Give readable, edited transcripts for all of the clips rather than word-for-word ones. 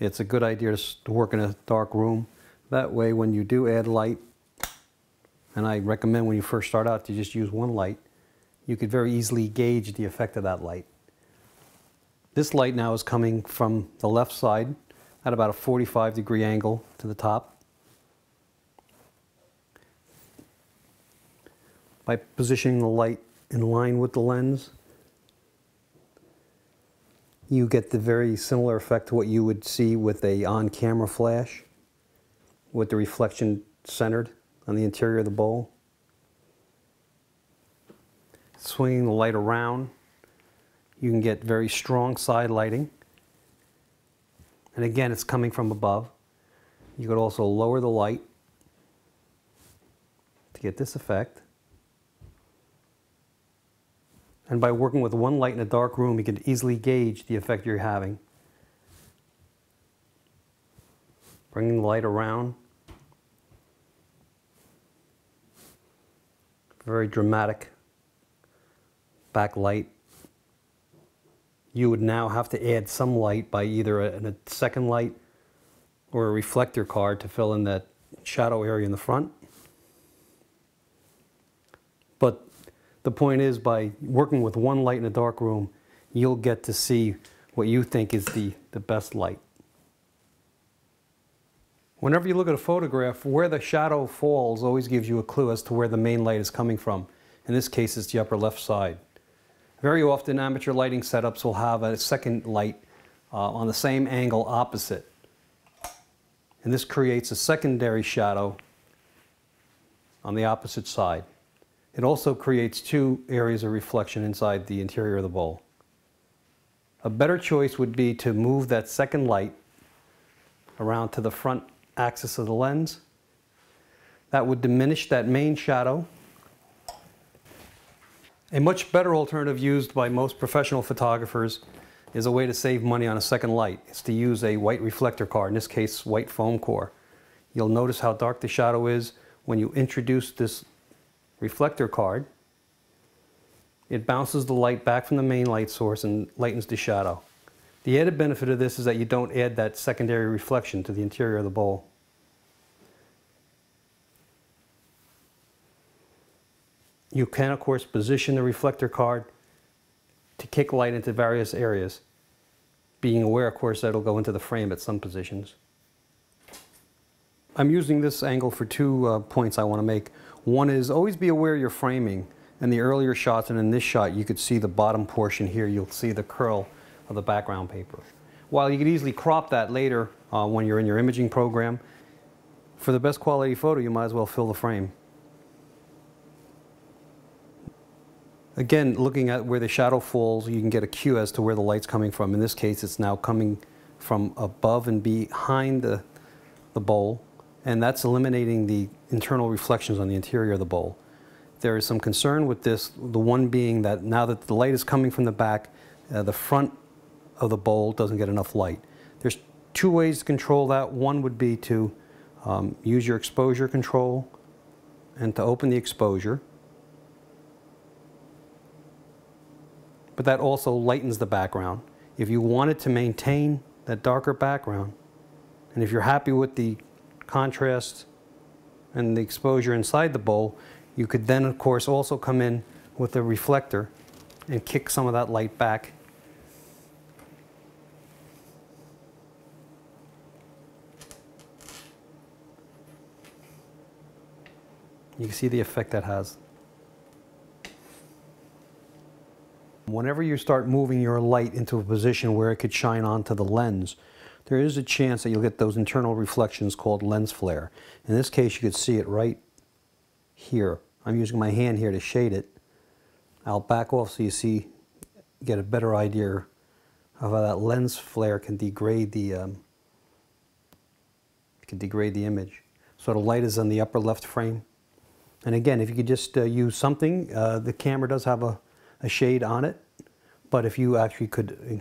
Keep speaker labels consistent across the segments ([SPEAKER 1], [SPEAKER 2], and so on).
[SPEAKER 1] it's a good idea to work in a dark room. That way when you do add light, and I recommend when you first start out to just use one light, you could very easily gauge the effect of that light. This light now is coming from the left side at about a 45-degree angle to the top. By positioning the light in line with the lens, you get the very similar effect to what you would see with a on-camera flash, with the reflection centered on the interior of the bowl. Swinging the light around, you can get very strong side lighting. And again, it's coming from above. You could also lower the light to get this effect. And by working with one light in a dark room, you can easily gauge the effect you're having. Bringing the light around. Very dramatic backlight. You would now have to add some light by either a second light or a reflector card to fill in that shadow area in the front. But the point is, by working with one light in a dark room, you'll get to see what you think is the best light. Whenever you look at a photograph, where the shadow falls always gives you a clue as to where the main light is coming from. In this case, it's the upper left side. Very often, amateur lighting setups will have a second light on the same angle opposite. And this creates a secondary shadow on the opposite side. It also creates two areas of reflection inside the interior of the bowl. A better choice would be to move that second light around to the front axis of the lens. That would diminish that main shadow. A much better alternative used by most professional photographers is a way to save money on a second light. It's to use a white reflector card, in this case white foam core. You'll notice how dark the shadow is when you introduce this reflector card. It bounces the light back from the main light source and lightens the shadow. The added benefit of this is that you don't add that secondary reflection to the interior of the bowl. You can, of course, position the reflector card to kick light into various areas, being aware, of course, that it'll go into the frame at some positions. I'm using this angle for two points I want to make. One is, always be aware you're framing. In the earlier shots and in this shot, you could see the bottom portion here. You'll see the curl of the background paper. While you could easily crop that later when you're in your imaging program, for the best quality photo, you might as well fill the frame. Again, looking at where the shadow falls, you can get a cue as to where the light's coming from. In this case, it's now coming from above and behind the bowl, and that's eliminating the internal reflections on the interior of the bowl. There is some concern with this, the one being that now that the light is coming from the back, the front of the bowl doesn't get enough light. There's two ways to control that. One would be to use your exposure control and to open the exposure. But that also lightens the background. If you wanted to maintain that darker background, and if you're happy with the contrast and the exposure inside the bowl, you could then, of course, also come in with a reflector and kick some of that light back. You can see the effect that has. Whenever you start moving your light into a position where it could shine onto the lens, there is a chance that you'll get those internal reflections called lens flare. In this case, you could see it right here. I'm using my hand here to shade it. I'll back off so you get a better idea of how that lens flare can degrade the image. So the light is on the upper left frame. And again, if you could just use something, the camera does have a shade on it, but if you actually could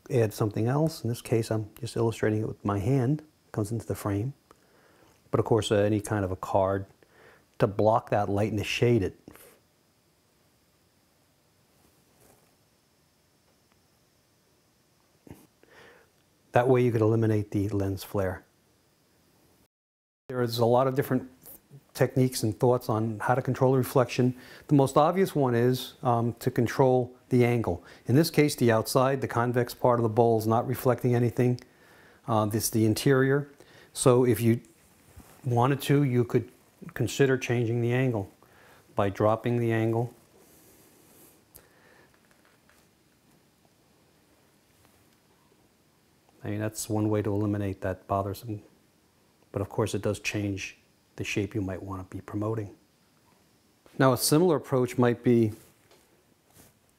[SPEAKER 1] add something else, in this case I'm just illustrating it with my hand, it comes into the frame, but of course any kind of a card to block that light and to shade it. That way you could eliminate the lens flare. There's a lot of different techniques and thoughts on how to control the reflection. The most obvious one is to control the angle. In this case, the outside, the convex part of the bowl is not reflecting anything. This is the interior. So if you wanted to, you could consider changing the angle by dropping the angle. I mean, that's one way to eliminate that bothersome, but of course it does change the shape you might want to be promoting. Now a similar approach might be,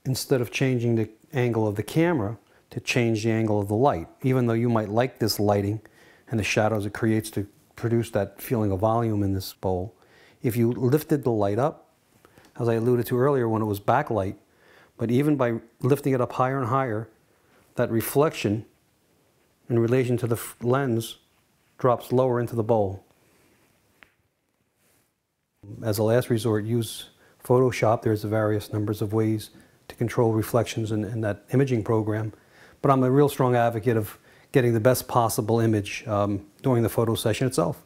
[SPEAKER 1] instead of changing the angle of the camera, to change the angle of the light. Even though you might like this lighting and the shadows it creates to produce that feeling of volume in this bowl, if you lifted the light up, as I alluded to earlier when it was backlight, but even by lifting it up higher and higher, that reflection in relation to the lens drops lower into the bowl. As a last resort, use Photoshop. There's various numbers of ways to control reflections in that imaging program. But I'm a real strong advocate of getting the best possible image during the photo session itself.